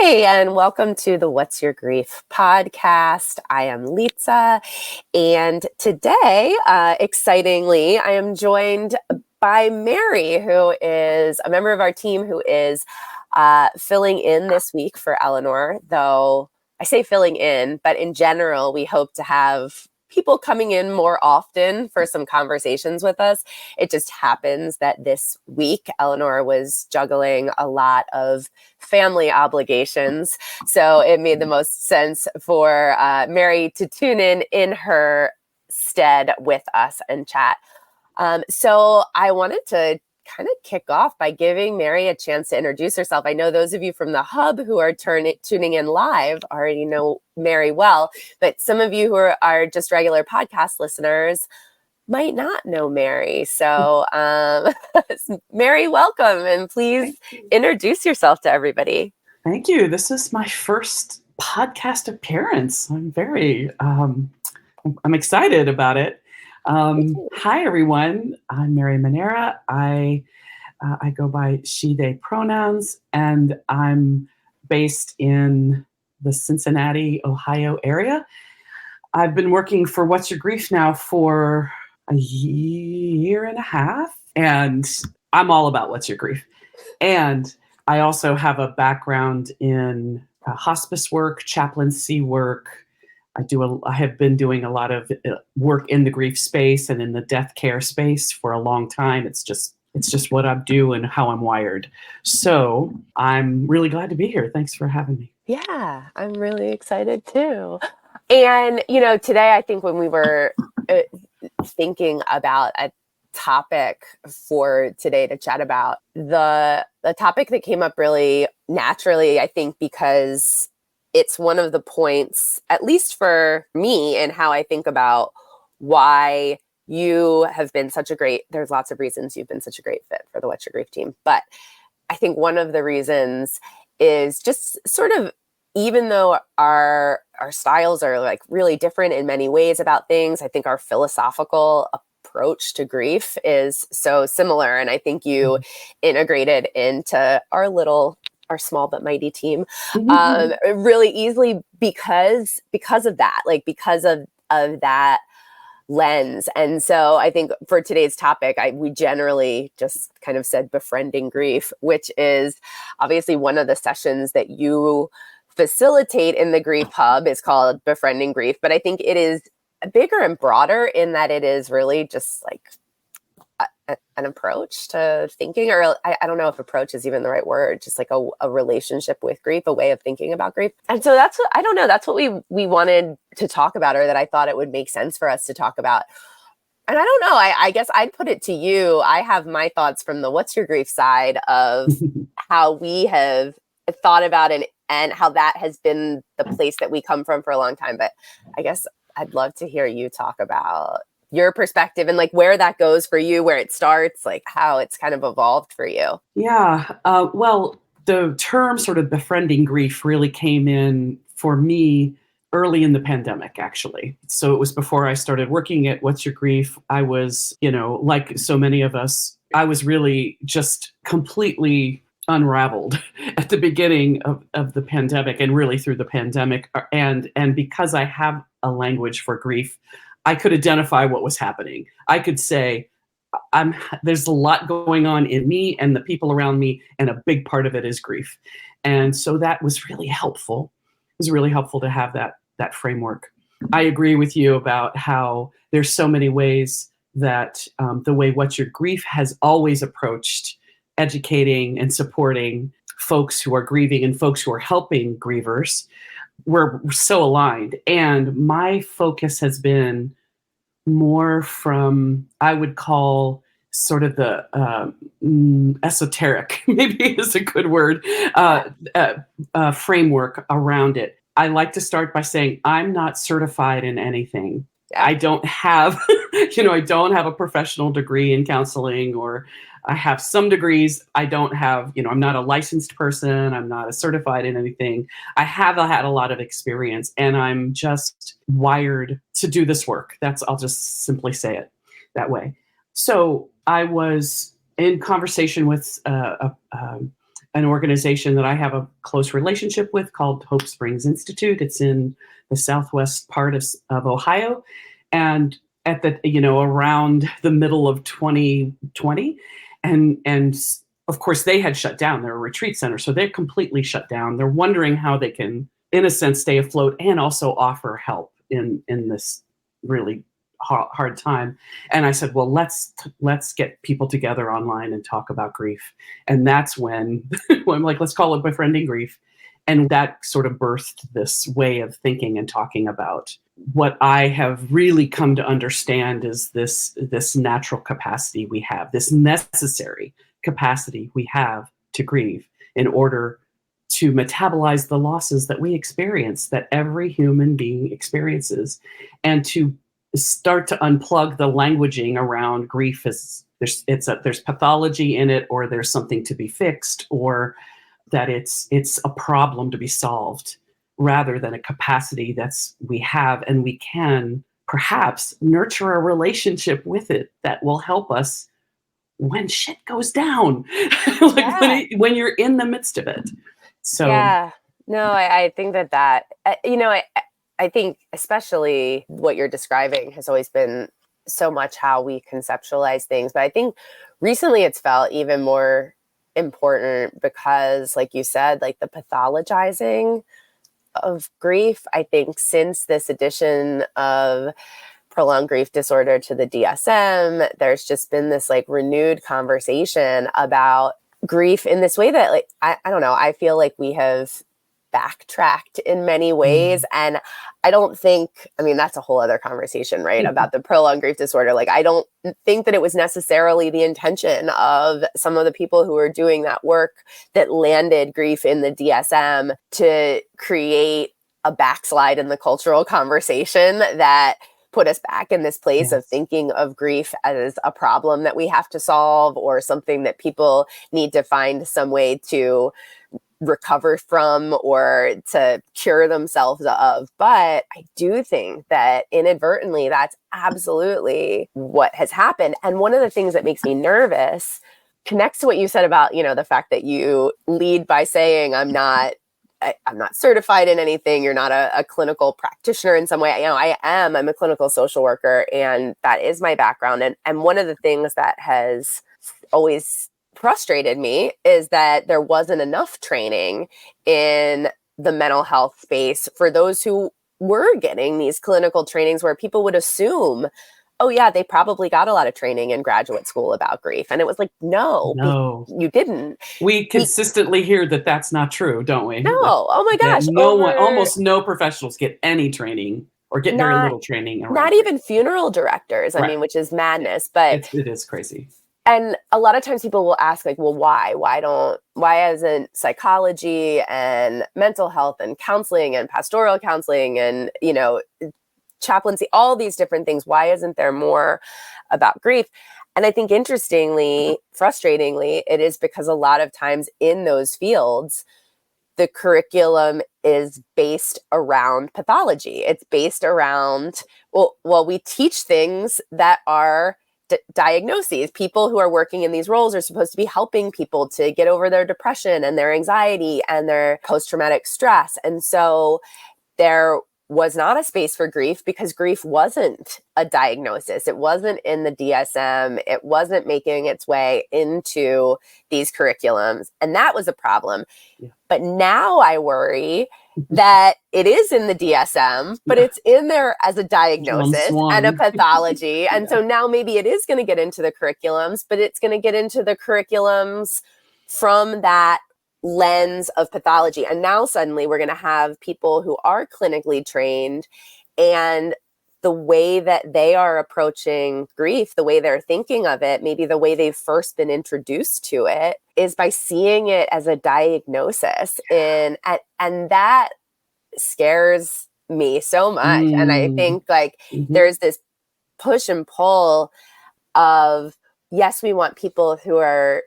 Hey, and welcome to the What's Your Grief podcast. I am Litsa, and today, excitingly, I am joined by Mary, who is a member of our team who is filling in this week for Eleanor, though I say filling in, but in general, we hope to have people coming in more often for some conversations with us. It just happens that this week, Eleanor was juggling a lot of family obligations. So it made the most sense for Mary to tune in her stead with us and chat. So I wanted to kind of kick off by giving Mary a chance to introduce herself. I know those of you from the Hub who are tuning in live already know Mary well, but some of you who are just regular podcast listeners might not know Mary. So Mary, welcome, and please introduce yourself to everybody. Thank you. This is my first podcast appearance. I'm I'm excited about it. Hi, everyone. I'm Mary Manera. I go by she, they pronouns, and I'm based in the Cincinnati, Ohio area. I've been working for What's Your Grief now for a year and a half, and I'm all about What's Your Grief. And I also have a background in hospice work, chaplaincy work. I have been doing a lot of work in the grief space and in the death care space for a long time. It's just what I do and how I'm wired. So I'm really glad to be here. Thanks for having me. Yeah, I'm really excited too. And, today I think when we were thinking about a topic for today to chat about, the topic that came up really naturally, I think, because it's one of the points, at least for me, and how I think about why you have been there's lots of reasons you've been such a great fit for the What's Your Grief team. But I think one of the reasons is just sort of, even though our styles are like really different in many ways about things, I think our philosophical approach to grief is so similar. And I think you integrated into our small but mighty team really easily because of that, because of that lens. And so I think for today's topic, we generally just kind of said befriending grief, which is obviously one of the sessions that you facilitate in the Grief Hub is called Befriending Grief. But I think it is bigger and broader in that it is really just like an approach to thinking, or I don't know if approach is even the right word, just like a relationship with grief, a way of thinking about grief. And so that's what we wanted to talk about, or that I thought it would make sense for us to talk about. And I don't know, I guess I'd put it to you. I have my thoughts from the What's Your Grief side of how we have thought about it and how that has been the place that we come from for a long time. But I guess I'd love to hear you talk about your perspective and like where that goes for you, where it starts, like how it's kind of evolved for you. Yeah. Well, the term sort of befriending grief really came in for me early in the pandemic, actually. So it was before I started working at What's Your Grief. I was, like so many of us, I was really just completely unraveled at the beginning of the pandemic and really through the pandemic. And because I have a language for grief, I could identify what was happening. I could say, there's a lot going on in me and the people around me, and a big part of it is grief. And so that was really helpful. It was really helpful to have that framework. I agree with you about how there's so many ways that the way What's Your Grief has always approached educating and supporting folks who are grieving and folks who are helping grievers. We're so aligned. And my focus has been more from, I would call sort of the esoteric, maybe is a good word, framework around it. I like to start by saying I'm not certified in anything. Yeah. I don't have, I don't have a professional degree in counseling, or I have some degrees. I don't have, I'm not a licensed person. I'm not a certified in anything. I have had a lot of experience, and I'm just wired to do this work. I'll just simply say it that way. So I was in conversation with an organization that I have a close relationship with called Hope Springs Institute. It's in the southwest part of Ohio, and at the around the middle of 2020, and of course they had shut down. They're a retreat center, so they're completely shut down. They're wondering how they can, in a sense, stay afloat and also offer help in this really hard time. And I said, well, let's get people together online and talk about grief. And that's when, when I'm like, let's call it Befriending Grief. And that sort of birthed this way of thinking and talking about what I have really come to understand is this natural capacity we have, this necessary capacity we have to grieve in order to metabolize the losses that we experience, that every human being experiences, and to start to unplug the languaging around grief as there's pathology in it, or there's something to be fixed, or that it's a problem to be solved, rather than a capacity we have, and we can perhaps nurture a relationship with it that will help us when shit goes down, like when you're in the midst of it. So no, I think that I think especially what you're describing has always been so much how we conceptualize things. But I think recently it's felt even more important because, like you said, like the pathologizing of grief, I think since this addition of prolonged grief disorder to the DSM, there's just been this like renewed conversation about grief in this way that like, I don't know, I feel like we have backtracked in many ways. And I don't think, I mean, that's a whole other conversation, right? About the prolonged grief disorder. Like, I don't think that it was necessarily the intention of some of the people who were doing that work that landed grief in the DSM to create a backslide in the cultural conversation that put us back in this place of thinking of grief as a problem that we have to solve, or something that people need to find some way to recover from or to cure themselves of. But I do think that inadvertently, that's absolutely what has happened. And one of the things that makes me nervous connects to what you said about, the fact that you lead by saying, I'm not certified in anything. You're not a clinical practitioner in some way. I'm a clinical social worker, and that is my background. And one of the things that has always frustrated me is that there wasn't enough training in the mental health space for those who were getting these clinical trainings, where people would assume, oh yeah, they probably got a lot of training in graduate school about grief. And it was like, no, you didn't. We consistently hear that that's not true, don't we? No. Oh my gosh. Almost no professionals get any training, or get very little training. Not even funeral directors. I mean, which is madness, but it is crazy. And a lot of times people will ask, like, well, why isn't psychology and mental health and counseling and pastoral counseling and, chaplaincy, all these different things, why isn't there more about grief? And I think interestingly, frustratingly, it is because a lot of times in those fields, the curriculum is based around pathology. It's based around, well, we teach things that are diagnoses. People who are working in these roles are supposed to be helping people to get over their depression and their anxiety and their post-traumatic stress. And so there was not a space for grief because grief wasn't a diagnosis. It wasn't in the DSM. It wasn't making its way into these curriculums. And that was a problem. Yeah. But now I worry that it is in the DSM, but it's in there as a diagnosis and a pathology. And so now maybe it is going to get into the curriculums, but it's going to get into the curriculums from that lens of pathology. And now suddenly we're going to have people who are clinically trained, and the way that they are approaching grief, the way they're thinking of it, maybe the way they've first been introduced to it, is by seeing it as a diagnosis. And that scares me so much. And I think there's this push and pull of, yes, we want people who are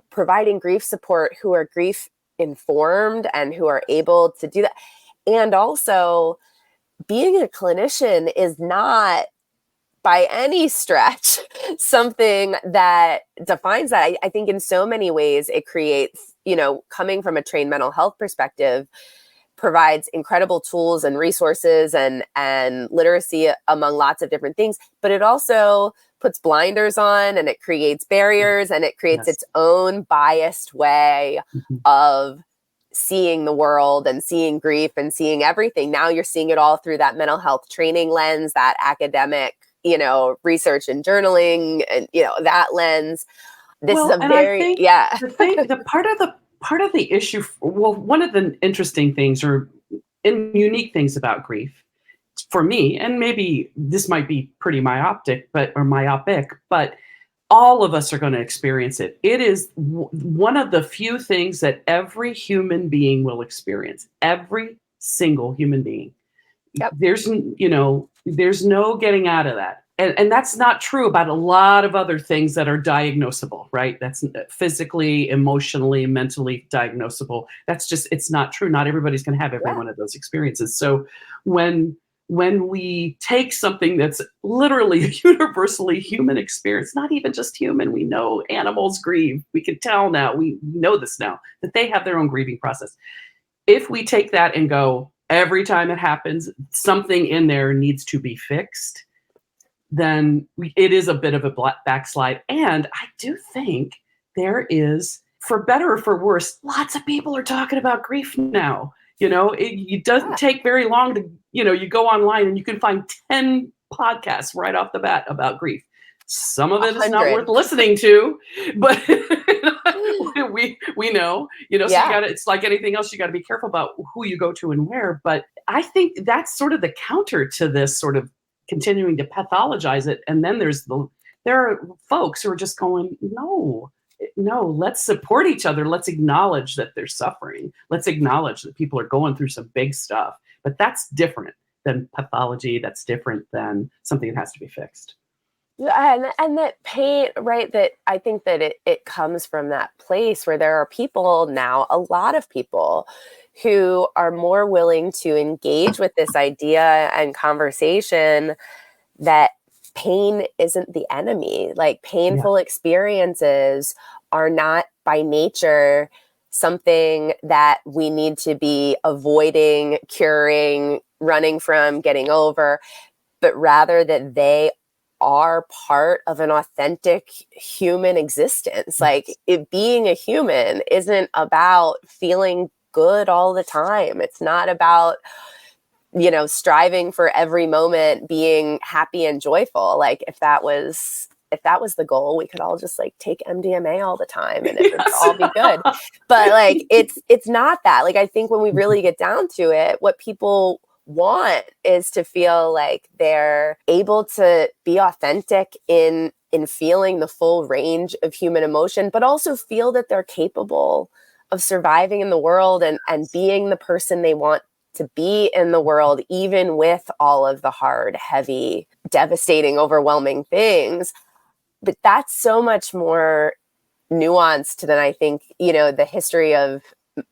providing grief support, who are grief informed and who are able to do that. And also, being a clinician is not by any stretch something that defines that. I think in so many ways it creates, coming from a trained mental health perspective, provides incredible tools and resources and literacy among lots of different things, but it also puts blinders on, and it creates barriers, and it creates Yes. its own biased way of seeing the world and seeing grief and seeing everything. Now you're seeing it all through that mental health training lens, that academic, research and journaling, and, that lens. This is Well, a and I very, think yeah. the part of the issue, well, one of the interesting things or unique things about grief for me, and maybe this might be pretty myopic, but all of us are going to experience it. It is one of the few things that every human being will experience. Every single human being. Yep. There's no getting out of that. And that's not true about a lot of other things that are diagnosable, right? That's physically, emotionally, mentally diagnosable. It's not true. Not everybody's going to have every one of those experiences. So when we take something that's literally a universally human experience, not even just human, we know animals grieve. We can tell now, we know this now, that they have their own grieving process. If we take that and go, every time it happens, something in there needs to be fixed, then it is a bit of a backslide. And I do think there is, for better or for worse, lots of people are talking about grief now. It doesn't take very long to, you go online and you can find 10 podcasts right off the bat about grief. Some of it is not 100. worth listening to, but we know, so it's like anything else, you got to be careful about who you go to and where. But I think that's sort of the counter to this sort of continuing to pathologize it. And then there are folks who are just going, no, let's support each other. Let's acknowledge that they're suffering. Let's acknowledge that people are going through some big stuff. But that's different than pathology. That's different than something that has to be fixed. And that pain, right, that I think that it comes from that place where there are people now, a lot of people who are more willing to engage with this idea and conversation that pain isn't the enemy. Like, painful experiences are not by nature something that we need to be avoiding, curing, running from, getting over, but rather that they are part of an authentic human existence. Like, being a human isn't about feeling good all the time. It's not about, striving for every moment being happy and joyful. Like, if that was the goal, we could all just take MDMA all the time and it would all be good. But it's not that. Like, I think when we really get down to it, what people want is to feel like they're able to be authentic in feeling the full range of human emotion, but also feel that they're capable of surviving in the world and being the person they want to be in the world, even with all of the hard, heavy, devastating, overwhelming things. But that's so much more nuanced than I think, the history of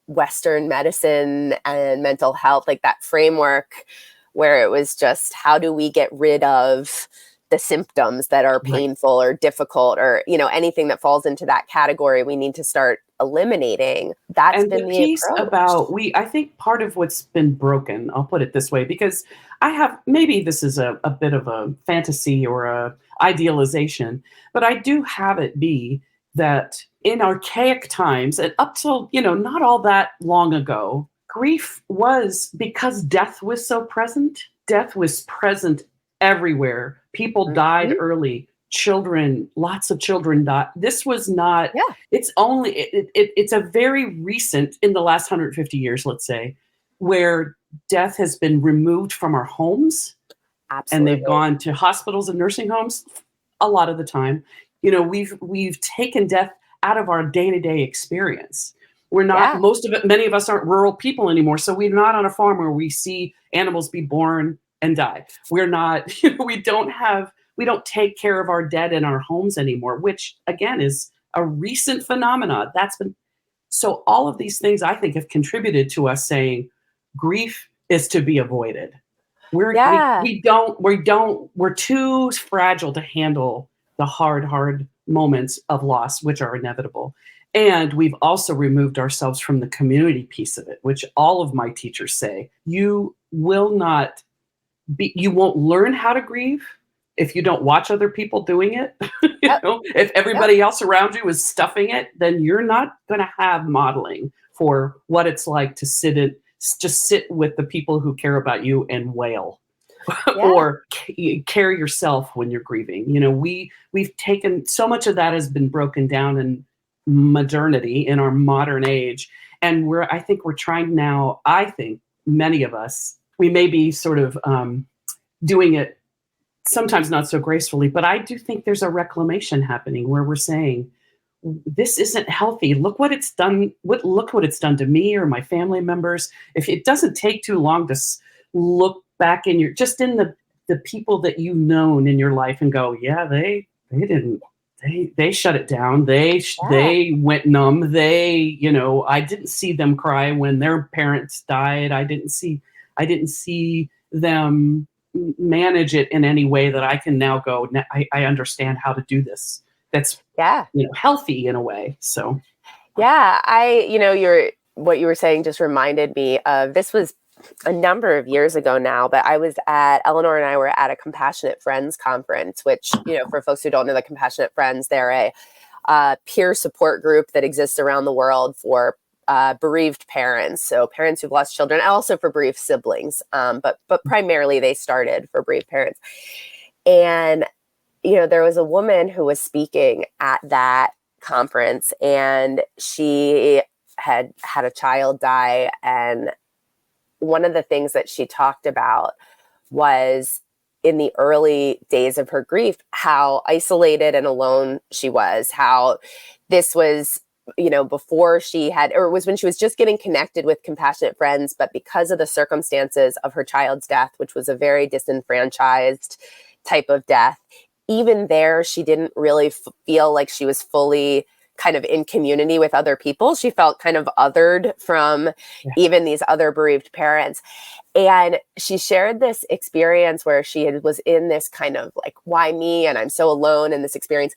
Western medicine and mental health, like that framework where it was just, how do we get rid of the symptoms that are painful or difficult, or, anything that falls into that category, we need to start eliminating. That's been the piece approach. about I think part of what's been broken, I'll put it this way, because maybe this is a bit of a fantasy or a idealization, but I do have it be that in archaic times and up till, not all that long ago, grief was, because death was so present. Death was present everywhere. People died early. Lots of children died. This was not, it's only, it's a very recent, in the last 150 years, let's say, where death has been removed from our homes. Absolutely. And they've gone to hospitals and nursing homes a lot of the time. We've taken death out of our day-to-day experience. We're not, many of us aren't rural people anymore. So we're not on a farm where we see animals be born and die. We're not, we don't take care of our dead in our homes anymore, which again is a recent phenomenon. So all of these things I think have contributed to us saying grief is to be avoided. Yeah. We're too fragile to handle the hard moments of loss, which are inevitable. And we've also removed ourselves from the community piece of it, which all of my teachers say, you won't learn how to grieve if you don't watch other people doing it. Yep. If Yep. everybody else around you is stuffing it, then you're not going to have modeling for what it's like to just sit with the people who care about you and wail Yeah. or care yourself when you're grieving. We've taken so much of that has been broken down in modernity, in our modern age. And I think we're trying now, I think many of us, we may be sort of doing it sometimes not so gracefully, but I do think there's a reclamation happening where we're saying, this isn't healthy. Look what it's done. Look what it's done to me or my family members. If it doesn't take too long to look back in the people that you've known in your life and go, yeah, they shut it down. Yeah. They went numb. I didn't see them cry when their parents died. I didn't see them manage it in any way that I can now go, I understand how to do this. That's Yeah. healthy in a way. So Yeah. What you were saying just reminded me of, this was a number of years ago now, but Eleanor and I were at a Compassionate Friends conference, which, for folks who don't know, the Compassionate Friends, they're a peer support group that exists around the world for bereaved parents. So parents who've lost children, and also for bereaved siblings. But primarily they started for bereaved parents. And, there was a woman who was speaking at that conference, and she had a child die. And one of the things that she talked about was, in the early days of her grief, how isolated and alone she was, how this was, before she had, or it was when she was just getting connected with Compassionate Friends, but because of the circumstances of her child's death, which was a very disenfranchised type of death, even there, she didn't really feel like she was fully kind of in community with other people. She felt kind of othered from even these other bereaved parents. And she shared this experience where she was in this kind of like, why me? And I'm so alone in this experience.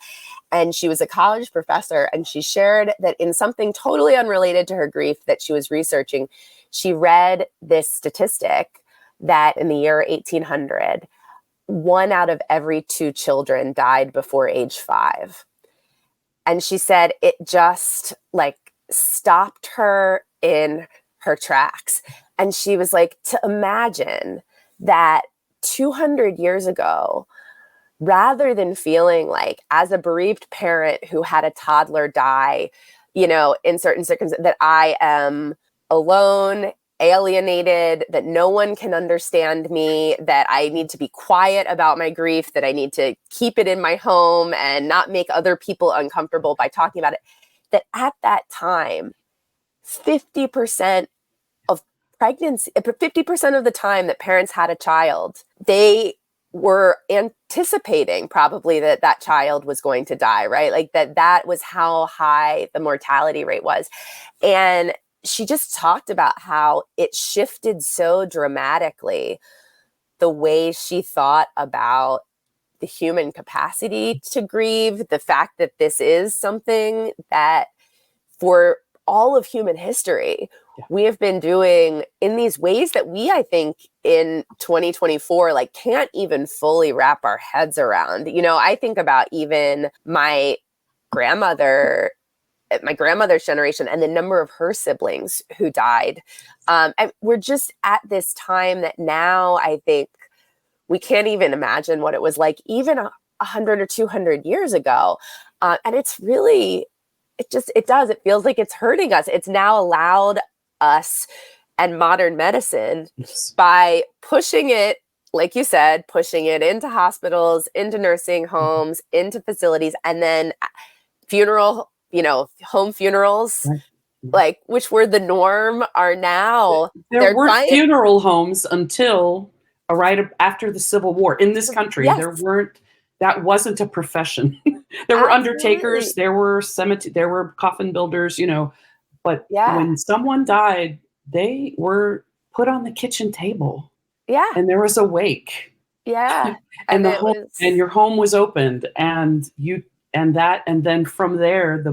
And she was a college professor, and she shared that in something totally unrelated to her grief that she was researching, she read this statistic that in the year 1800, 1 out of every 2 children died before age 5. And she said it just like stopped her in her tracks. And she was like, to imagine that 200 years ago, rather than feeling like, as a bereaved parent who had a toddler die, in certain circumstances, that I am alone, alienated, that no one can understand me, that I need to be quiet about my grief, that I need to keep it in my home and not make other people uncomfortable by talking about it, that at that time, 50% of pregnancy, 50% of the time that parents had a child, they were anticipating probably that child was going to die, right? Like that was how high the mortality rate was. And she just talked about how it shifted so dramatically the way she thought about the human capacity to grieve, the fact that this is something that for all of human history, we have been doing in these ways that we, I think, in 2024, like can't even fully wrap our heads around. I think about even my grandmother's generation and the number of her siblings who died. And we're just at this time that now I think we can't even imagine what it was like even 100 or 200 years ago. And it's really, it feels like it's hurting us. It's now allowed us and modern medicine by pushing it, like you said, pushing it into hospitals, into nursing homes, into facilities, and then home funerals, like which were the norm, are now there weren't funeral homes until right after the Civil War in this country. Yes. That wasn't a profession. There were undertakers, there were there were coffin builders, but when someone died, they were put on the kitchen table. Yeah. and there was a wake, Yeah. and And the it home and was, your home was opened, and then from there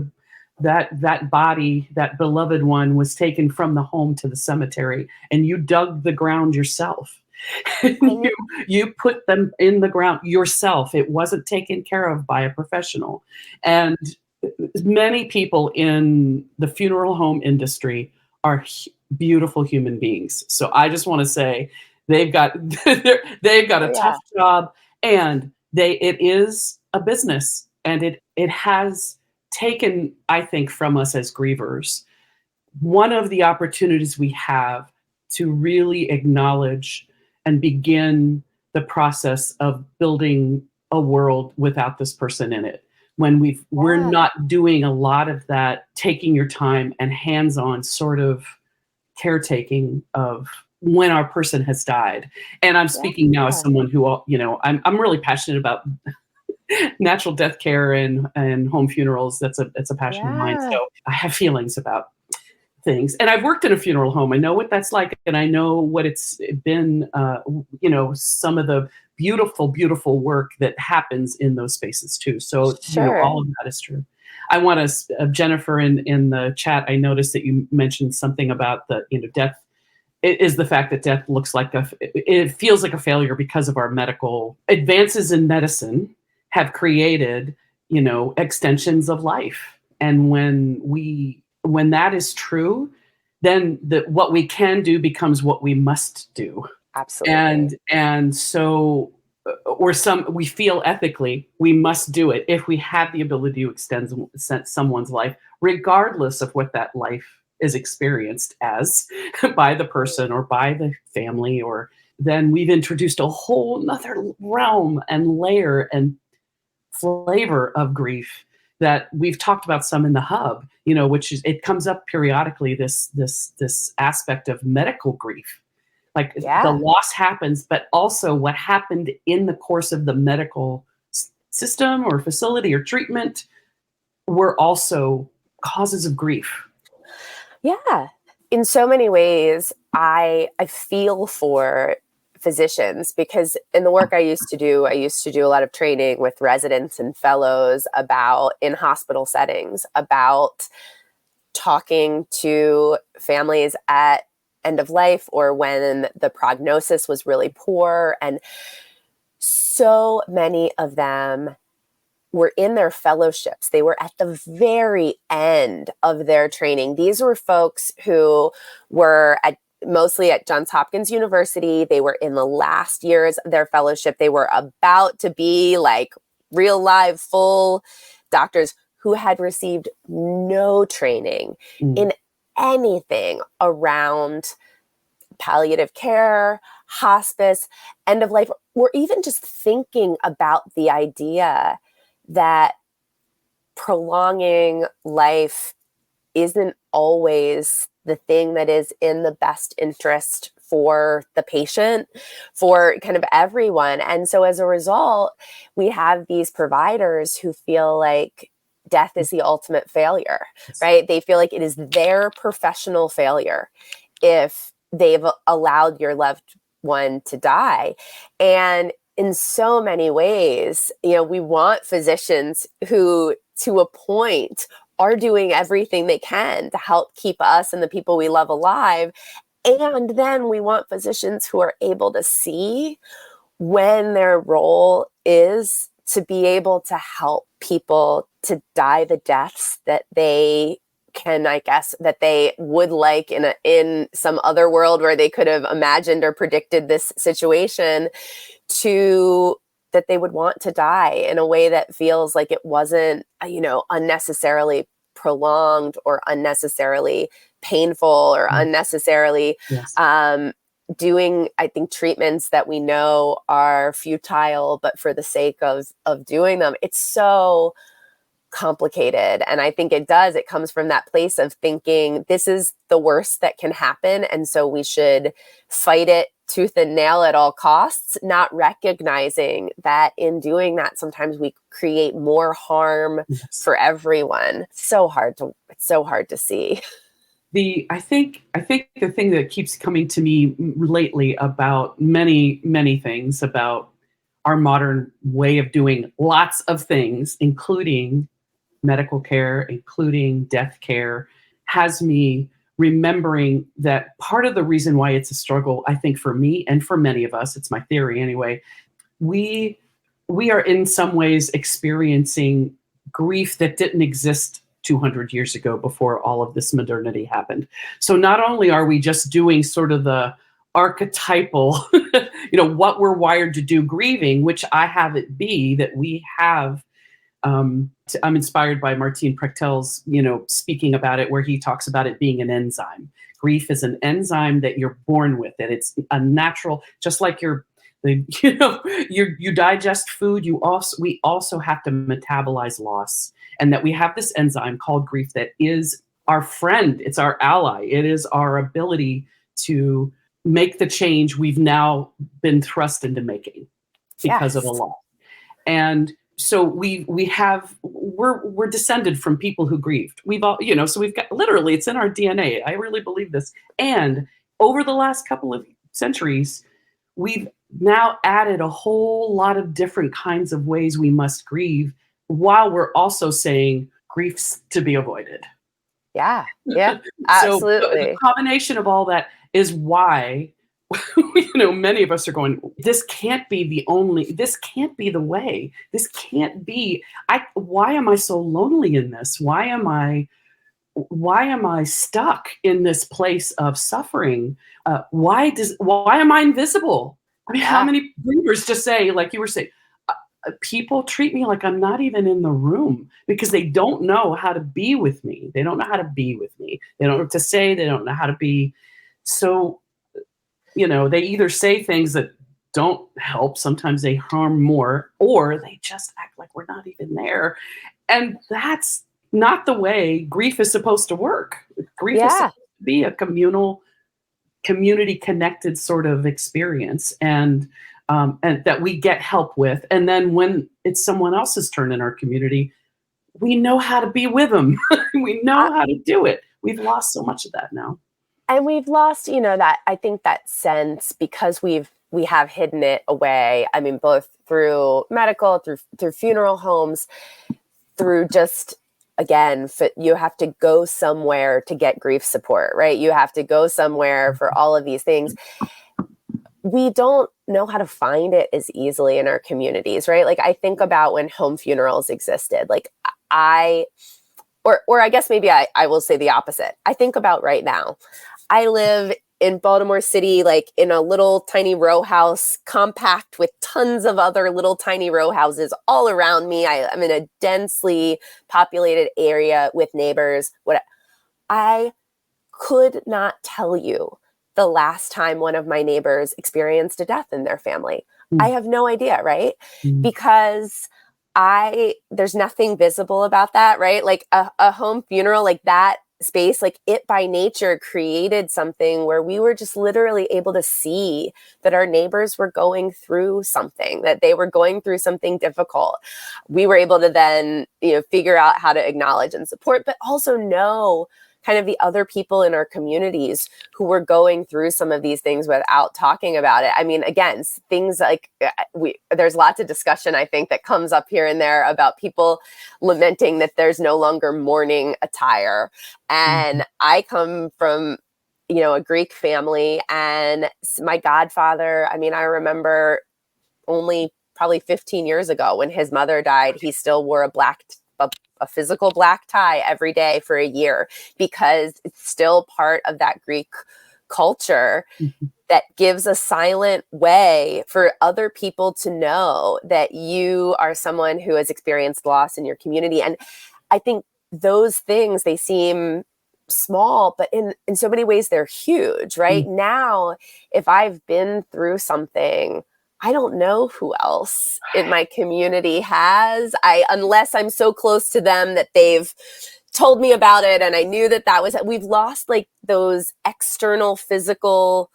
that body, that beloved one, was taken from the home to the cemetery, and you dug the ground yourself. I know. You put them in the ground yourself. It wasn't taken care of by a professional. And many people in the funeral home industry are beautiful human beings. So I just want to say they've got they've got Oh, a yeah. tough job, and it is a business, and it has taken, I think, from us as grievers, one of the opportunities we have to really acknowledge and begin the process of building a world without this person in it, when we're Yeah. not doing a lot of that taking your time and hands-on sort of caretaking of when our person has died. And I'm speaking now as Yeah. someone who, I'm really passionate about natural death care and home funerals. It's a passion of mine. Yeah. So I have feelings about things. And I've worked in a funeral home. I know what that's like, and I know what it's been, some of the beautiful, beautiful work that happens in those spaces too. So, Sure. all of that is true. I want to, Jennifer, in the chat, I noticed that you mentioned something about the, death. It is the fact that death looks like it feels like a failure because of our medical advances in medicine have created, extensions of life. And when that is true, then what we can do becomes what we must do. Absolutely. And so, we feel ethically we must do it if we have the ability to extend someone's life, regardless of what that life is experienced as by the person or by the family. Or then we've introduced a whole nother realm and layer and flavor of grief that we've talked about some in the hub, which is, it comes up periodically, this aspect of medical grief. Like, the Yeah. loss happens, but also what happened in the course of the medical system or facility or treatment were also causes of grief. Yeah. In so many ways, I feel for physicians, because in the work I used to do a lot of training with residents and fellows about, in hospital settings, about talking to families at end of life or when the prognosis was really poor. And so many of them were in their fellowships. They were at the very end of their training. These were folks who were mostly at Johns Hopkins University. They were in the last years of their fellowship. They were about to be like real live full doctors who had received no training in anything around palliative care, hospice, end of life, or even just thinking about the idea that prolonging life isn't always the thing that is in the best interest for the patient, for kind of everyone. And so as a result, we have these providers who feel like death is the ultimate failure, right? They feel like it is their professional failure if they've allowed your loved one to die. And in so many ways, we want physicians who, to a point, are doing everything they can to help keep us and the people we love alive. And then we want physicians who are able to see when their role is to be able to help people to die the deaths that they can, I guess, that they would like in some other world where they could have imagined or predicted this situation, to that they would want to die in a way that feels like it wasn't, unnecessarily prolonged or unnecessarily painful or unnecessarily Yes. doing, I think, treatments that we know are futile, but for the sake of doing them. It's so complicated. And I think it comes from that place of thinking this is the worst that can happen. And so we should fight it tooth and nail at all costs, not recognizing that in doing that, sometimes we create more harm for everyone. It's so hard to see. I think the thing that keeps coming to me lately about many things about our modern way of doing lots of things, including medical care, including death care, has me remembering that part of the reason why it's a struggle, I think for me and for many of us, it's my theory anyway, we we are in some ways experiencing grief that didn't exist 200 years ago before all of this modernity happened. So not only are we just doing sort of the archetypal, what we're wired to do grieving, which I have it be that we have. I'm inspired by Martin Prechtel's, speaking about it, where he talks about it being an enzyme. Grief is an enzyme that you're born with, and it's a natural, just like you digest food. We also have to metabolize loss, and that we have this enzyme called grief that is our friend. It's our ally. It is our ability to make the change we've now been thrust into making because of a Yes. loss. And so we're descended from people who grieved. We've all, so we've got, literally, it's in our DNA. I really believe this. And over the last couple of centuries, we've now added a whole lot of different kinds of ways we must grieve, while we're also saying grief's to be avoided. Yeah. Yeah. So the Absolutely. combination of all that is why many of us are going, this can't be the way. This can't be. Why am I so lonely in this? Why am I stuck in this place of suffering? Why am I invisible? I mean, how Yeah. many grievers just say, like you were saying, people treat me like I'm not even in the room because they don't know how to be with me. They don't know how to be with me. They don't know what to say. They don't know how to be. So, they either say things that don't help. Sometimes they harm more, or they just act like we're not even there. And that's not the way grief is supposed to work. Grief is Yeah. supposed to be a community connected sort of experience, and that we get help with. And then when it's someone else's turn in our community, we know how to be with them. We know how to do it. We've lost so much of that now. And we've lost, that I think that sense because we have hidden it away. I mean, both through medical, through funeral homes, through just, again, you have to go somewhere to get grief support, right? You have to go somewhere for all of these things. We don't know how to find it as easily in our communities, right? Like, I think about when home funerals existed. Like, or I guess maybe I will say the opposite. I think about right now. I live in Baltimore City, like in a little tiny row house, compact with tons of other little tiny row houses all around me. I'm in a densely populated area with neighbors. I could not tell you the last time one of my neighbors experienced a death in their family. I have no idea, right? Because there's nothing visible about that, right? Like a home funeral, like that space, like it by nature created something where we were just literally able to see that our neighbors were going through something, that they were going through something difficult. We were able to then, figure out how to acknowledge and support, but also know kind of the other people in our communities who were going through some of these things without talking about it. I mean, again, things like there's lots of discussion, I think, that comes up here and there about people lamenting that there's no longer mourning attire. And I come from, a Greek family, and my godfather, I mean, I remember only probably 15 years ago when his mother died, he still wore a physical black tie every day for a year because it's still part of that Greek culture that gives a silent way for other people to know that you are someone who has experienced loss in your community. And I think those things, they seem small, but in so many ways they're huge, right? Now, if I've been through something, I don't know who else in my community has. Unless I'm so close to them that they've told me about it and I knew we've lost like those external physical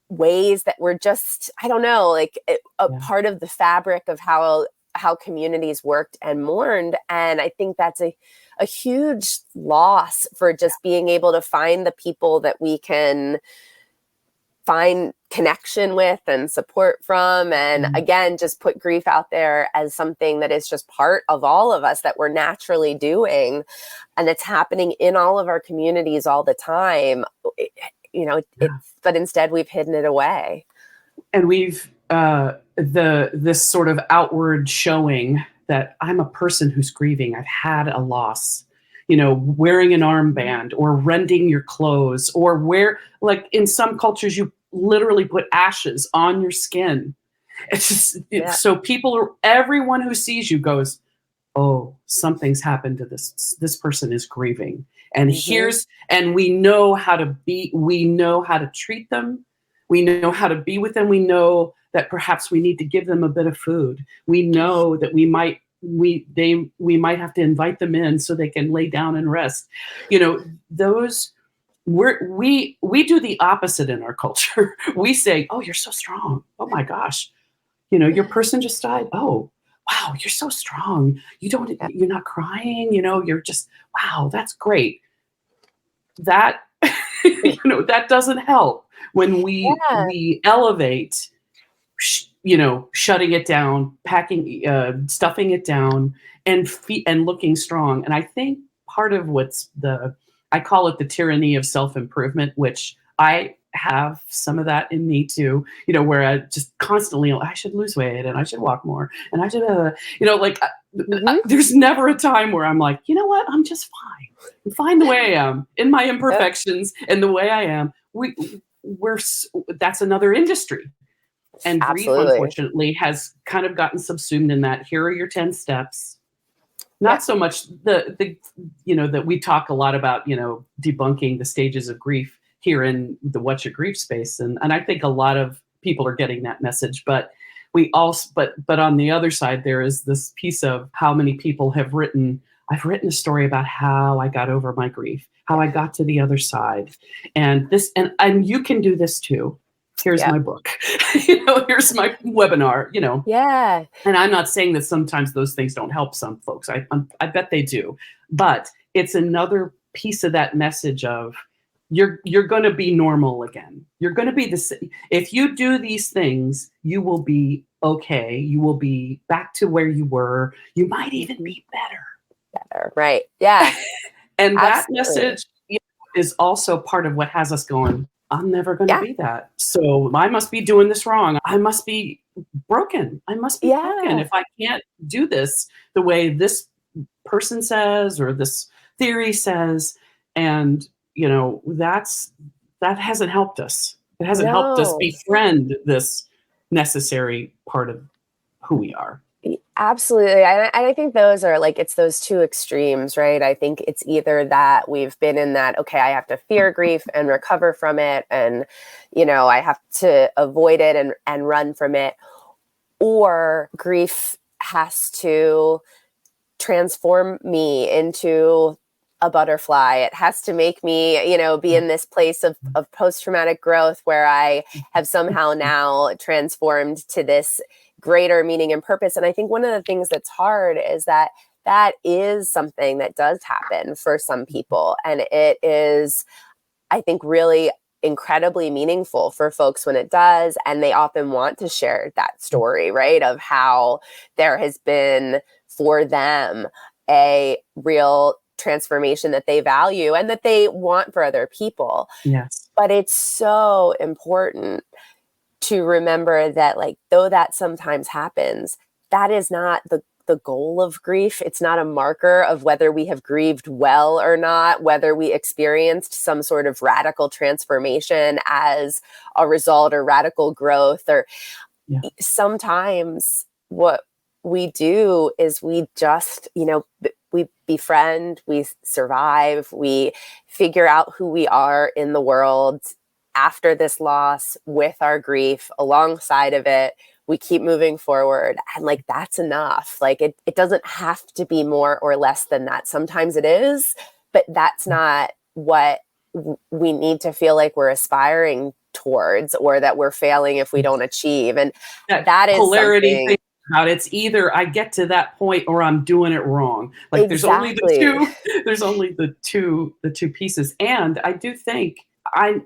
ways that were just, I don't know, like a part of the fabric of how how communities worked and mourned. And I think that's a huge loss for just being able to find the people that we can find connection with and support from. And again, just put grief out there as something that is just part of all of us that we're naturally doing. And it's happening in all of our communities all the time, but instead we've hidden it away. And we've, this sort of outward showing that I'm a person who's grieving. I've had a loss, wearing an armband or rending your clothes, or like in some cultures, you literally put ashes on your skin. It's just, so everyone who sees you goes, oh, something's happened to this person is grieving. And and we know how to treat them. We know how to be with them. We know that perhaps we need to give them a bit of food. We know that we might have to invite them in so they can lay down and rest. We do the opposite in our culture. We say, oh, you're so strong. Oh my gosh. Your person just died. Oh, wow, you're so strong. You're not crying, you're just, wow, that's great. That, that doesn't help when we elevate, shutting it down, packing, stuffing it down, and looking strong. And I think part of I call it the tyranny of self-improvement, which I have some of that in me too, where I just constantly, I should lose weight and I should walk more and I should, there's never a time where I'm like, you know what, I'm just fine. I'm fine the way I am, in my imperfections and the way I am. That's another industry. And Absolutely. grief, unfortunately, has kind of gotten subsumed in that. Here are your 10 steps. Not so much that we talk a lot about, debunking the stages of grief here in the What's Your Grief space. And I think a lot of people are getting that message, but but on the other side, there is this piece of how many people have I've written a story about how I got over my grief, how I got to the other side. And and you can do this too. Here's my book, here's my webinar, Yeah. And I'm not saying that sometimes those things don't help some folks. I bet they do, but it's another piece of that message of you're going to be normal again. You're going to be if you do these things, you will be okay. You will be back to where you were. You might even be better. Right. Yeah. And that message is also part of what has us going, I'm never going to be that. So I must be doing this wrong. I must be broken. I must be broken if I can't do this the way this person says or this theory says. And, that hasn't helped us. It hasn't helped us befriend this necessary part of who we are. Absolutely. And I think those are it's those two extremes, right? I think it's either that we've been in that, okay, I have to fear grief and recover from it. And, I have to avoid it and run from it. Or grief has to transform me into a butterfly. It has to make me, be in this place of post-traumatic growth where I have somehow now transformed to this greater meaning and purpose. And I think one of the things that's hard is that is something that does happen for some people. And it is, I think, really incredibly meaningful for folks when it does. And they often want to share that story, right? Of how there has been for them a real transformation that they value and that they want for other people. Yes. But it's so important to remember that, though that sometimes happens, that is not the goal of grief. It's not a marker of whether we have grieved well or not, whether we experienced some sort of radical transformation as a result or radical growth. Or sometimes what we do is we just, we befriend, we survive, we figure out who we are in the world after this loss with our grief alongside of it. We keep moving forward. And that's enough. It doesn't have to be more or less than that. Sometimes it is, but that's not what we need to feel like we're aspiring towards, or that we're failing if we don't achieve. And that is polarity something. about. It's either I get to that point or I'm doing it wrong. Like Exactly. there's only the two pieces. And I do think I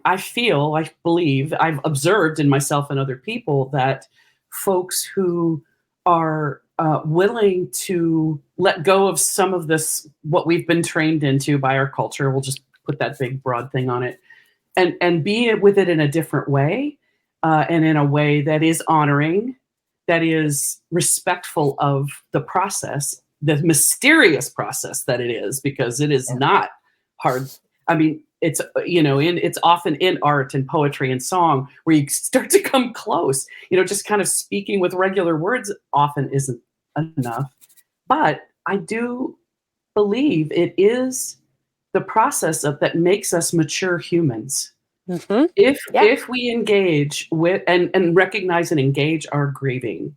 believe, I've observed in myself and other people that folks who are willing to let go of some of this, what we've been trained into by our culture, we'll just put that big broad thing on it, and be with it in a different way, and in a way that is honoring, that is respectful of the process, the mysterious process that it is, because it is not hard. I mean, it's, it's often in art and poetry and song where you start to come close. Just kind of speaking with regular words often isn't enough. But I do believe it is the process that makes us mature humans. Mm-hmm. If Yeah. if we engage with and recognize and engage our grieving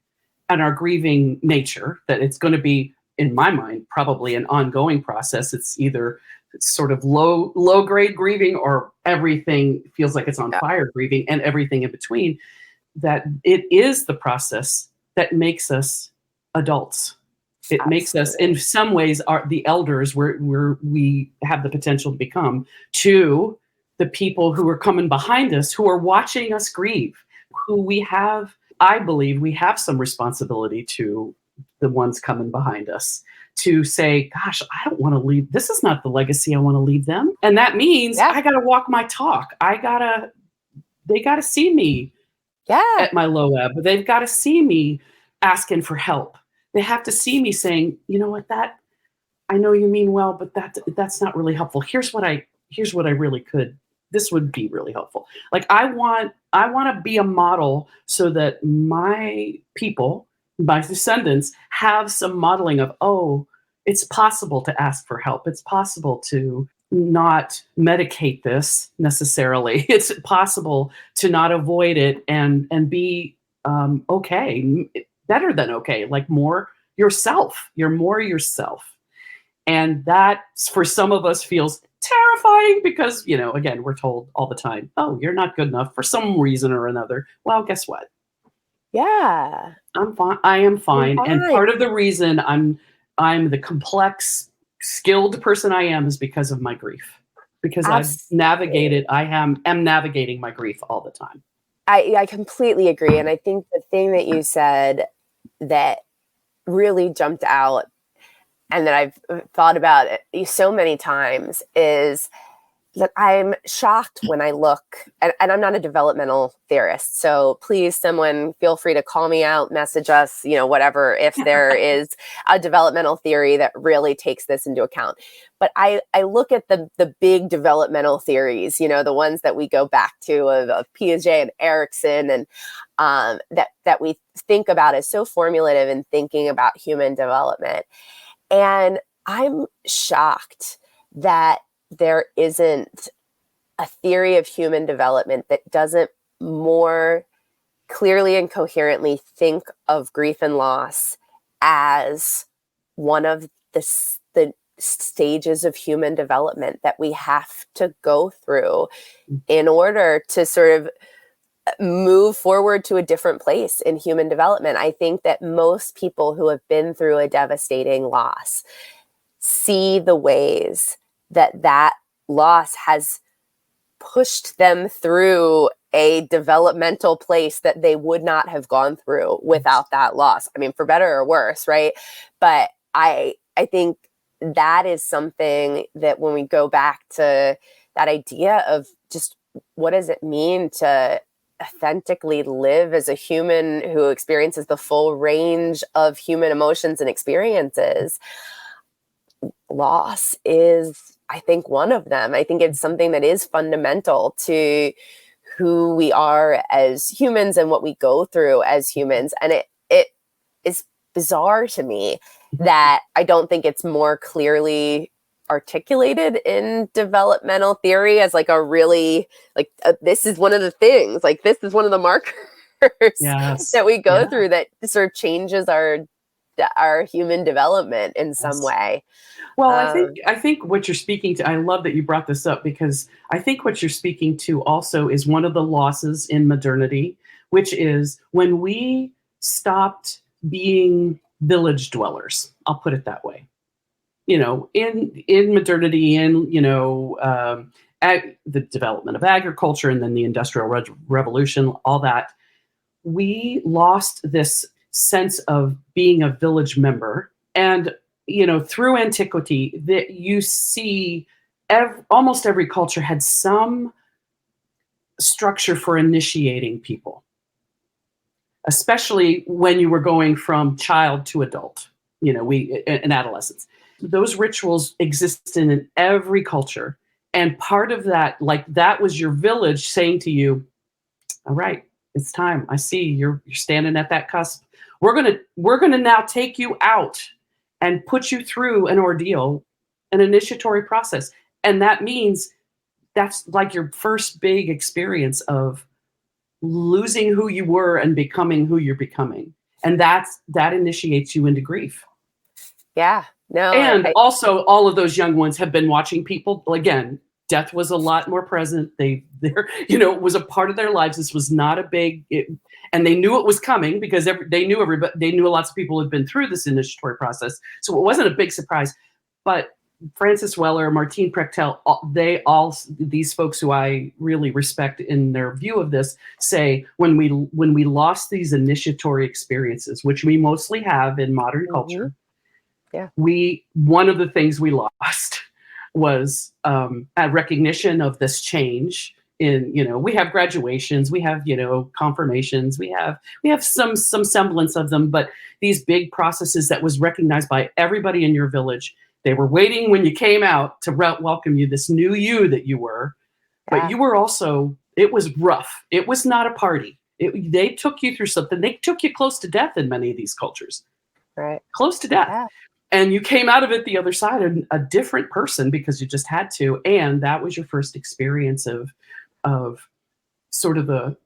and our grieving nature, that it's going to be, in my mind, probably an ongoing process. It's either sort of low grade grieving, or everything feels like it's on Yeah. fire grieving, and everything in between. That it is the process that makes us adults. It makes us, in Absolutely. some ways, the elders where we have the potential to become, to the people who are coming behind us, who are watching us grieve, who I believe we have some responsibility to the ones coming behind us, to say, gosh, I don't want to leave. This is not the legacy I want to leave them. And that means Yeah. I got to walk my talk. They got to see me Yeah. at my low ebb. They've got to see me asking for help. They have to see me saying, you know what, that I know you mean well, but that's not really helpful. Here's what I really could. This would be really helpful. Like I want to be a model so that my people, my descendants, have some modeling of, oh, it's possible to ask for help. It's possible to not medicate this necessarily. It's possible to not avoid it and be okay, better than okay, like more yourself. You're more yourself. And that, for some of us, feels terrifying because, again, we're told all the time, oh, you're not good enough for some reason or another. Well, guess what? Yeah. I'm fine. I am You're fine. And fine. part of the reason I'm the complex, skilled person I am is because of my grief. Because Absolutely. I am navigating my grief all the time. I completely agree. And I think the thing that you said that really jumped out and that I've thought about it so many times is that I'm shocked when I look, and I'm not a developmental theorist, so please, someone feel free to call me out, message us, whatever, if there is a developmental theory that really takes this into account. But I look at the big developmental theories, the ones that we go back to of Piaget and Erikson, and that we think about as so formulative in thinking about human development. And I'm shocked that there isn't a theory of human development that doesn't more clearly and coherently think of grief and loss as one of the stages of human development that we have to go through in order to sort of move forward to a different place in human development. I think that most people who have been through a devastating loss see the ways that loss has pushed them through a developmental place that they would not have gone through without that loss. I mean, for better or worse, right? But I think that is something that when we go back to that idea of just what does it mean to authentically live as a human who experiences the full range of human emotions and experiences, loss is, I think, one of them. I think it's something that is fundamental to who we are as humans and what we go through as humans. And it is bizarre to me that I don't think it's more clearly articulated in developmental theory as like a really this is one of the things, like this is one of the markers Yes. that we go Yeah. through that sort of changes our human development in some Yes. way. Well, I think what you're speaking to, I love that you brought this up, because I think what you're speaking to also is one of the losses in modernity, which is when we stopped being village dwellers. I'll put it that way. In modernity, the development of agriculture and then the Industrial Revolution, all that, we lost this sense of being a village member. And, through antiquity, that you see almost every culture had some structure for initiating people, especially when you were going from child to adult, in adolescence. Those rituals exist in every culture. And part of that, that was your village saying to you, all right, it's time. I see you're standing at that cusp. We're gonna now take you out and put you through an ordeal, an initiatory process. And that means that's like your first big experience of losing who you were and becoming who you're becoming. And that initiates you into grief. Yeah. No. And also all of those young ones have been watching people, again, death was a lot more present. It was a part of their lives. This was not a big, and they knew it was coming because they knew lots of people had been through this initiatory process. So it wasn't a big surprise. But Francis Weller, Martine Prechtel, these folks who I really respect in their view of this, say when we lost these initiatory experiences, which we mostly have in modern culture, one of the things we lost was a recognition of this change. We have graduations, we have confirmations, we have some semblance of them, but these big processes that was recognized by everybody in your village. They were waiting when you came out to welcome you, this new you that you were. But you were also, it was rough. It was not a party. They took you through something. They took you close to death in many of these cultures. Right. Close to death. Yeah. And you came out of it the other side a different person because you just had to. And that was your first experience of sort of the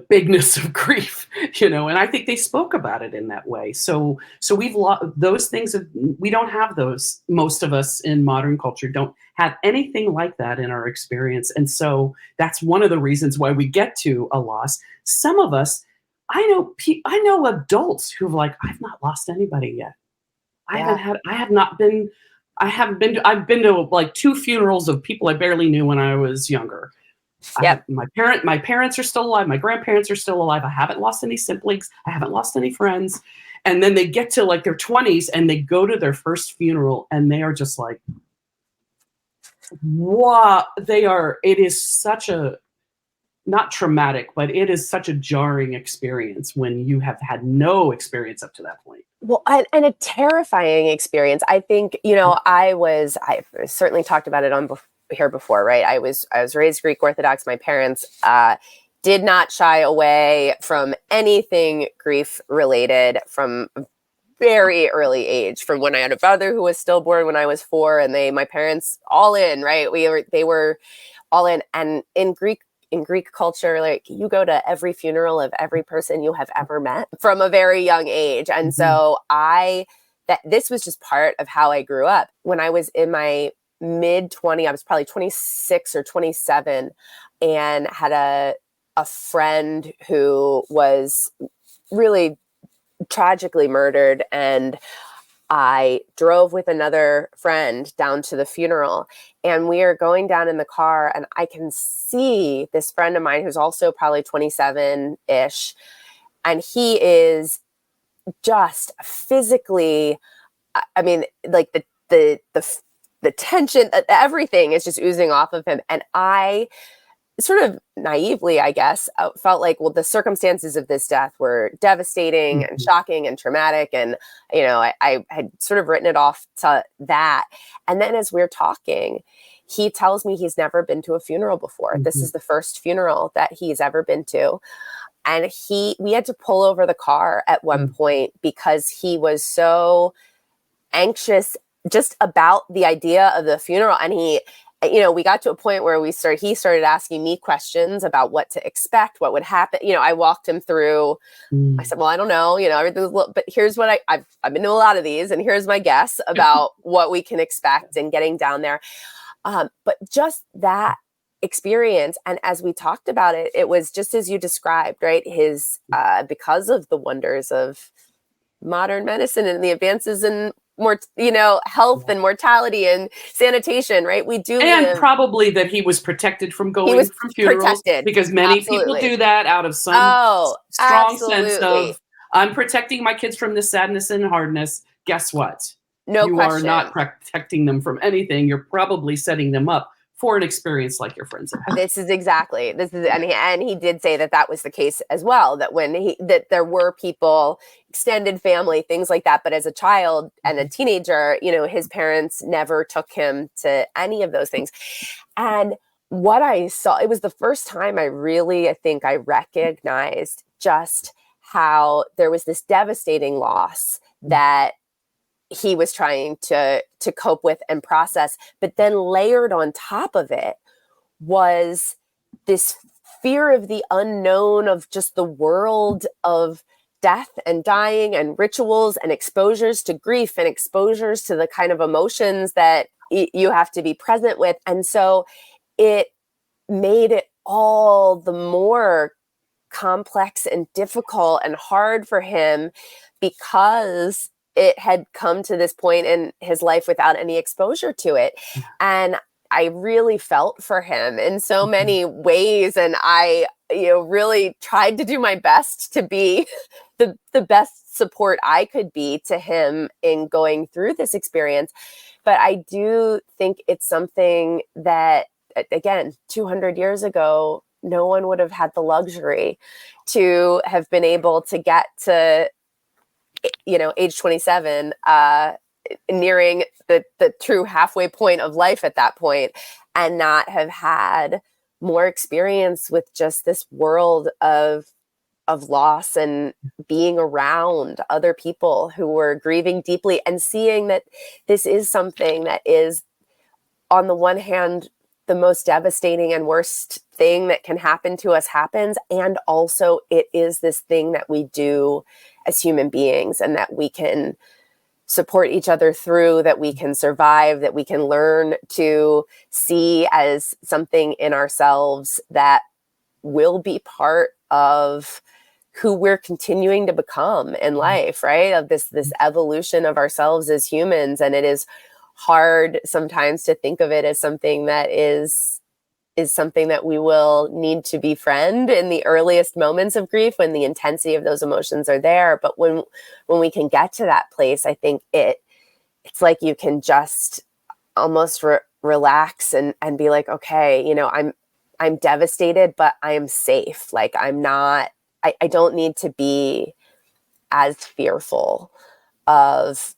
bigness of grief, and I think they spoke about it in that way. So we've lost those things. We don't have those. Most of us in modern culture don't have anything like that in our experience. And so that's one of the reasons why we get to a loss. Some of us, I know adults who've I've not lost anybody yet. I've been to 2 funerals of people I barely knew when I was younger. Yep. My parents are still alive. My grandparents are still alive. I haven't lost any siblings. I haven't lost any friends. And then they get to their 20s and they go to their first funeral and they are just like, wow, it is such a, not traumatic, but it is such a jarring experience when you have had no experience up to that point. Well, and a terrifying experience. I think, I certainly talked about it on here before, right? I was raised Greek Orthodox. My parents did not shy away from anything grief related from a very early age. From when I had a brother who was stillborn when I was 4, and my parents all in, right? They were all in, and in Greek culture, you go to every funeral of every person you have ever met from a very young age. And so this was just part of how I grew up. When I was in my mid-20s, I was probably 26 or 27, and had a friend who was really tragically murdered. And I drove with another friend down to the funeral, and we are going down in the car, and I can see this friend of mine who's also probably 27-ish, and he is just physically, I mean, the tension, everything is just oozing off of him. And I sort of naively, I guess, felt like, well, the circumstances of this death were devastating and shocking and traumatic. And, I had sort of written it off to that. And then as we're talking, he tells me he's never been to a funeral before. This is the first funeral that he's ever been to. And we had to pull over the car at one point because he was so anxious just about the idea of the funeral. And we got to a point where he started asking me questions about what to expect, what would happen. I walked him through. I said, well, I don't know, everything's but here's what I've been to a lot of these, and here's my guess about what we can expect and getting down there. But just that experience. And as we talked about it, it was just as you described, right? His, because of the wonders of modern medicine and the advances in health and mortality and sanitation, right? We do And live. probably that he was protected from He going was from funerals, protected. because many people Absolutely. do that out of some Oh, strong sense absolutely. of, I'm protecting my kids from this sadness and hardness. Guess what? No You are not question. protecting them from anything. You're probably setting them up for an experience like your friends have had. And he did say that that was the case as well, that there were people, extended family, things like that, but as a child and a teenager, his parents never took him to any of those things. And what I saw, it was the first time I think I recognized just how there was this devastating loss that he was trying to cope with and process, but then layered on top of it was this fear of the unknown, of just the world of death and dying and rituals and exposures to grief and exposures to the kind of emotions that you have to be present with. And so it made it all the more complex and difficult and hard for him, because it had come to this point in his life without any exposure to it. And I really felt for him in so many ways. And I, really tried to do my best to be the best support I could be to him in going through this experience. But I do think it's something that, again, 200 years ago, no one would have had the luxury to have been able to get to, age 27, nearing the true halfway point of life at that point, and not have had more experience with just this world of loss and being around other people who were grieving deeply, and seeing that this is something that is, on the one hand, the most devastating and worst thing that can happen to us happens. And also it is this thing that we do as human beings, and that we can support each other through, that we can survive, that we can learn to see as something in ourselves that will be part of who we're continuing to become in life, right? Of this evolution of ourselves as humans. And it is hard sometimes to think of it as something that is something that we will need to befriend in the earliest moments of grief, when the intensity of those emotions are there. But when we can get to that place, I think it's like you can just almost relax and be like, okay, I'm devastated, but I am safe. Like, I don't need to be as fearful of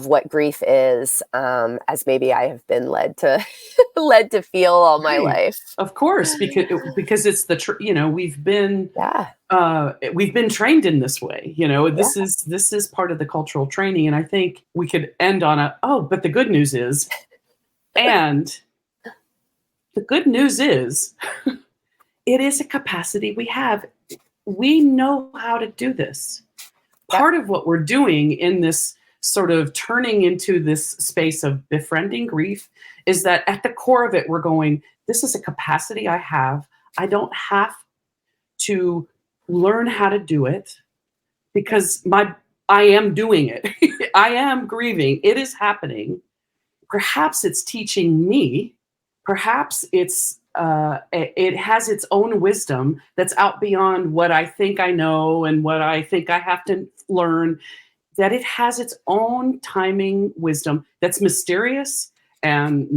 what grief is, as maybe I have been led to feel all my Right. life. Of course, because it's we've been trained in this way. Yeah. This is part of the cultural training, and I think we could end on but the good news is, and the good news is, it is a capacity we have. We know how to do this. Part of what we're doing in this sort of turning into this space of befriending grief is that at the core of it, we're going, this is a capacity I have. I don't have to learn how to do it, because I am doing it. I am grieving. It is happening. Perhaps it's teaching me. Perhaps it has its own wisdom that's out beyond what I think I know and what I think I have to learn. That it has its own timing wisdom that's mysterious and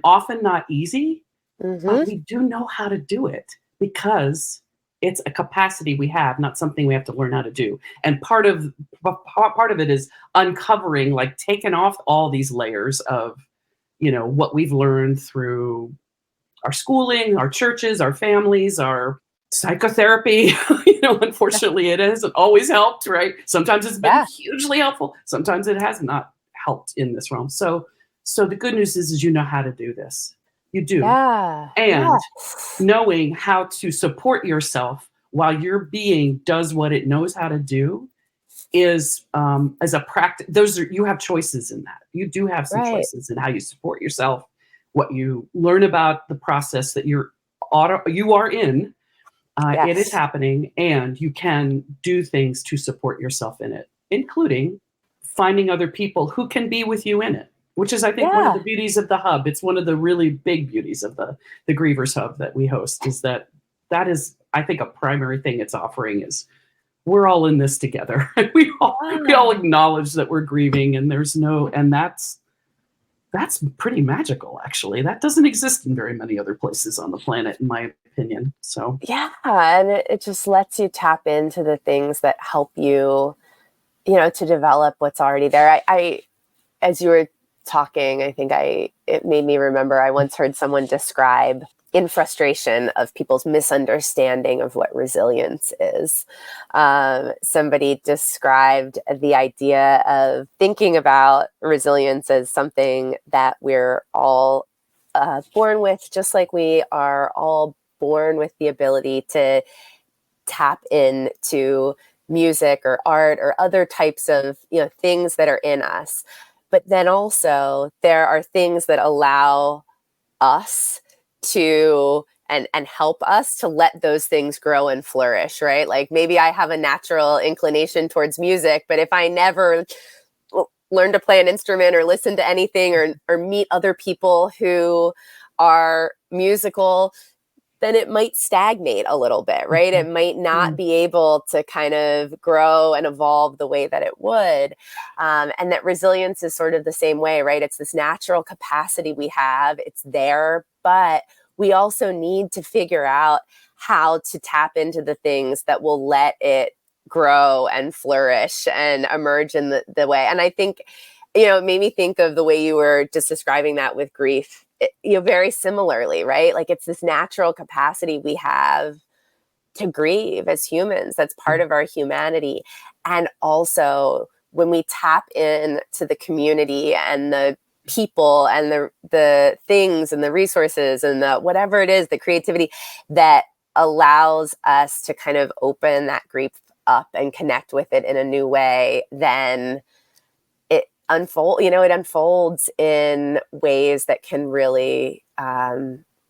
often not easy, but we do know how to do it, because it's a capacity we have, not something we have to learn how to do. And part of it is uncovering, like, taking off all these layers of, what we've learned through our schooling, our churches, our families, our psychotherapy. Unfortunately, it hasn't always helped, right? Sometimes it's been hugely helpful. Sometimes it has not helped in this realm. So the good news is you know how to do this. You do. Yeah. And knowing how to support yourself while your being does what it knows how to do is as a practice. You have choices in that. You do have some choices in how you support yourself, what you learn about the process that you are in. It is happening, and you can do things to support yourself in it. including finding other people who can be with you in it, which is, I think, one of the Yeah. beauties of the hub. It's one of the really big beauties of the Grievers Hub that we host, is that is, I think, a primary thing it's offering is we're all in this together. We all Yeah. acknowledge that we're grieving, and that's pretty magical, actually. That doesn't exist in very many other places on the planet, in my opinion. So Yeah. And it just lets you tap into the things that help you, to develop what's already there. I as you were talking, I think it made me remember I once heard someone describe in frustration of people's misunderstanding of what resilience is. Somebody described the idea of thinking about resilience as something that we're all born with, just like we are all born with the ability to tap into music or art or other types of things that are in us. But then also there are things that allow us to and help us to let those things grow and flourish, right? Like maybe I have a natural inclination towards music, but if I never learn to play an instrument or listen to anything or meet other people who are musical, then it might stagnate a little bit, right? It might not be able to kind of grow and evolve the way that it would. And that resilience is sort of the same way, right? It's this natural capacity we have. It's there, but we also need to figure out how to tap into the things that will let it grow and flourish and emerge in the way. And I think, it made me think of the way you were just describing that with grief, very similarly, right? Like it's this natural capacity we have to grieve as humans. That's part of our humanity. And also when we tap into the community and the people and the things and the resources and the whatever it is, the creativity that allows us to kind of open that grief up and connect with it in a new way, then it unfolds in ways that can really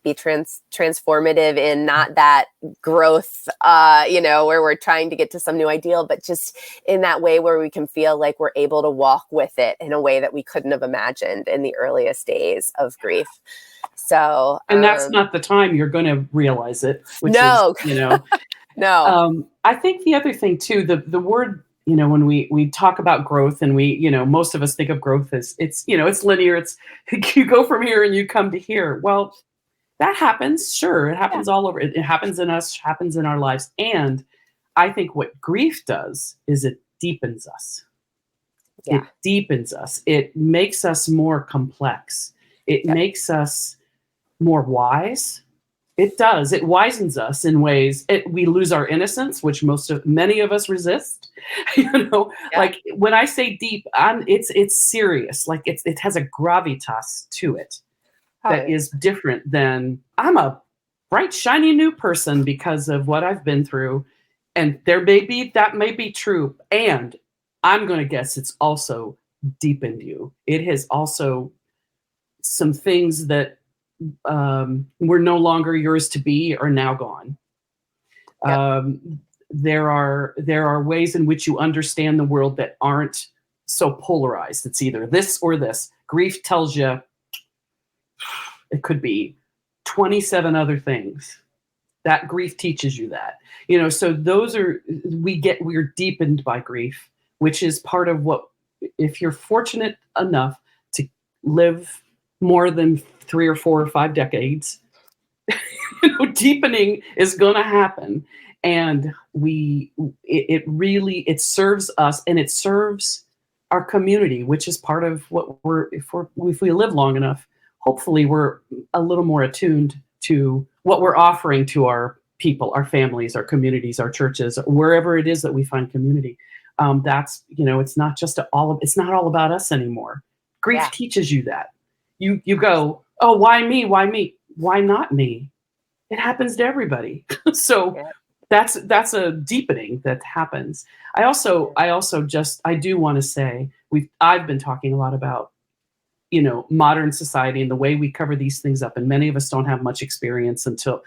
be transformative in not that growth, where we're trying to get to some new ideal, but just in that way where we can feel like we're able to walk with it in a way that we couldn't have imagined in the earliest days of grief. So, and that's not the time you're going to realize it, which no, is, no. I think the other thing too, the word, when we talk about growth, and most of us think of growth as it's linear. It's you go from here and you come to here. Well, that happens. Sure. It happens all over. It happens in us, happens in our lives. And I think what grief does is it deepens us. Yeah. It deepens us. It makes us more complex. It makes us more wise. It does. It wisens us in ways. We lose our innocence, which many of us resist. Like when I say deep, it's serious. Like it has a gravitas to it that is different than I'm a bright, shiny new person because of what I've been through. And that may be true. And I'm going to guess it's also deepened you. It has also some things that were no longer yours to be are now gone. There are ways in which you understand the world that aren't so polarized. It's either this or this. Grief tells you it could be 27 other things. That grief teaches you that. So we're deepened by grief, which is part of what, if you're fortunate enough to live more than 3 or 4 or 5 decades, deepening is going to happen. And it serves us, and it serves our community, which is part of what if we live long enough, hopefully we're a little more attuned to what we're offering to our people, our families, our communities, our churches, wherever it is that we find community. That's, it's not just it's not all about us anymore. Grief teaches you that. You go, oh, why me? Why me? Why not me? It happens to everybody. So that's a deepening that happens. I do want to say I've been talking a lot about, modern society and the way we cover these things up. And many of us don't have much experience until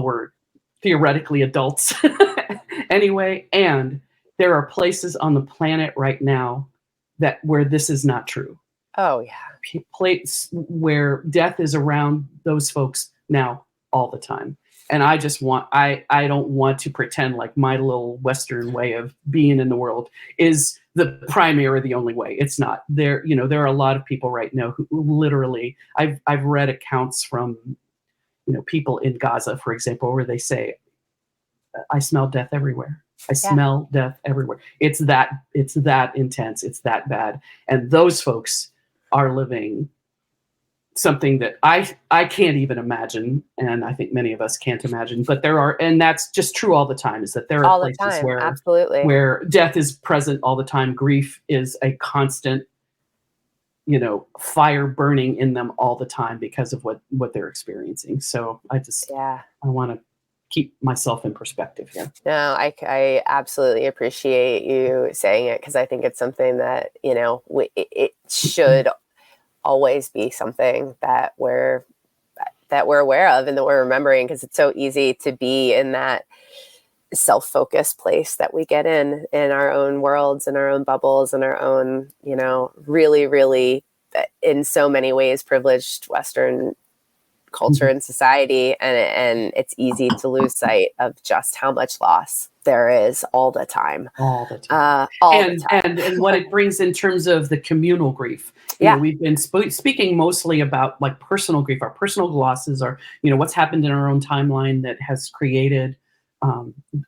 we're theoretically adults anyway. And there are places on the planet right now where this is not true. Oh, yeah. Place where death is around those folks now all the time. And I don't want to pretend like my little Western way of being in the world is the primary or the only way. It's not. There are a lot of people right now who literally, I've read accounts from, people in Gaza, for example, where they say, I smell death everywhere. I smell death everywhere. It's that intense. It's that bad. And those folks are living something that I can't even imagine, and I think many of us can't imagine. But and that's just true all the time. Is that there are All the places time, absolutely. where death is present all the time. Grief is a constant, fire burning in them all the time because of what they're experiencing. So I want to keep myself in perspective here. No, I absolutely appreciate you saying it, because I think it's something that, it should always be something that we're aware of and that we're remembering, because it's so easy to be in that self-focused place that we get in our own worlds, in our own bubbles, in our own, really, really, in so many ways, privileged Western culture and society, and it's easy to lose sight of just how much loss there is all the time. And what it brings in terms of the communal grief. We've been speaking mostly about like personal grief. Our personal losses are, what's happened in our own timeline that has created,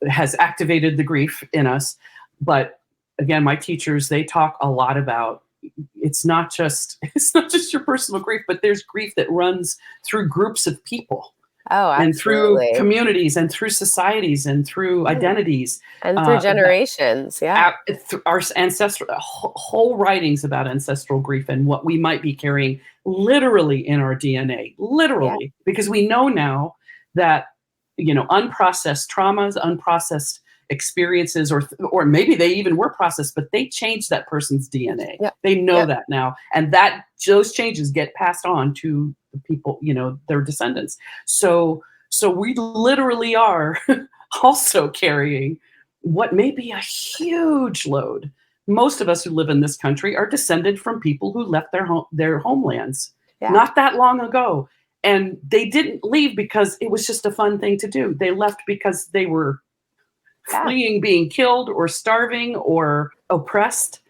has activated the grief in us. But again, my teachers, they talk a lot about, it's not just your personal grief, but there's grief that runs through groups of people. Oh, absolutely. And through communities and through societies and through identities. And through generations, Our ancestral, whole writings about ancestral grief and what we might be carrying literally in our DNA, because we know now that, unprocessed traumas, unprocessed experiences, or maybe they even were processed, but they changed that person's DNA. They know that now, and those changes get passed on to the people, their descendants. So we literally are also carrying what may be a huge load. Most of us who live in this country are descended from people who left their homelands not that long ago, and they didn't leave because it was just a fun thing to do. They left because they were fleeing being killed or starving or oppressed.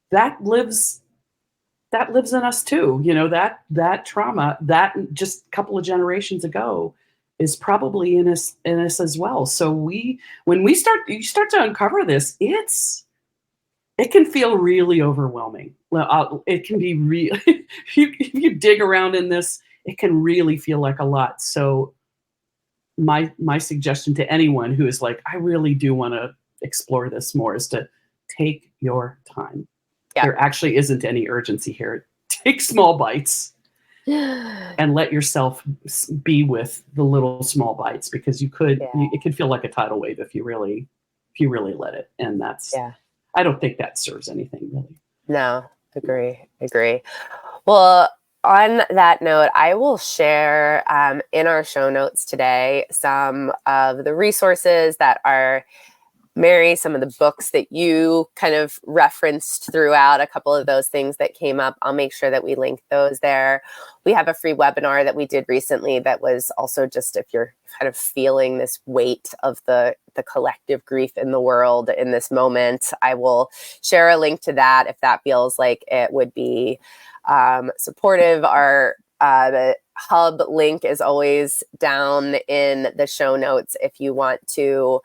That lives in us too. That trauma, that just a couple of generations ago, is probably in us as well. So when you start to uncover this, it can feel really overwhelming. Well, it can be real. If you dig around in this, it can really feel like a lot. So my suggestion to anyone who is like, I really do want to explore this more, is to take your time. There actually isn't any urgency here. Take small bites and let yourself be with the little small bites, because it could feel like a tidal wave if you really let it. And I don't think that serves anything really. No, agree. Well, on that note, I will share in our show notes today some of the resources that are, Mary, some of the books that you kind of referenced throughout, a couple of those things that came up. I'll make sure that we link those there. We have a free webinar that we did recently that was also just, if you're kind of feeling this weight of the collective grief in the world in this moment, I will share a link to that if that feels like it would be supportive. Our the hub link is always down in the show notes if you want to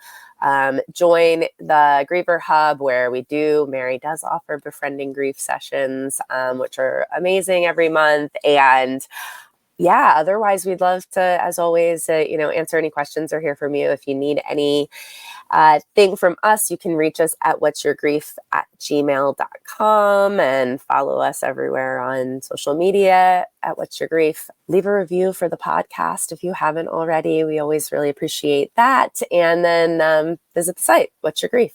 join the Griever Hub, where Mary does offer Befriending Grief sessions, which are amazing every month. And otherwise, we'd love to, as always, answer any questions or hear from you. If you need any thing from us, you can reach us at whatsyourgrief@gmail.com and follow us everywhere on social media at What's Your Grief. Leave a review for the podcast if you haven't already. We always really appreciate that. And then visit the site, What's Your Grief.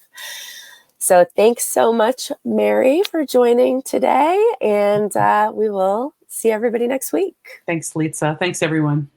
So thanks so much, Mary, for joining today. And we will see everybody next week. Thanks, Litsa. Thanks, everyone.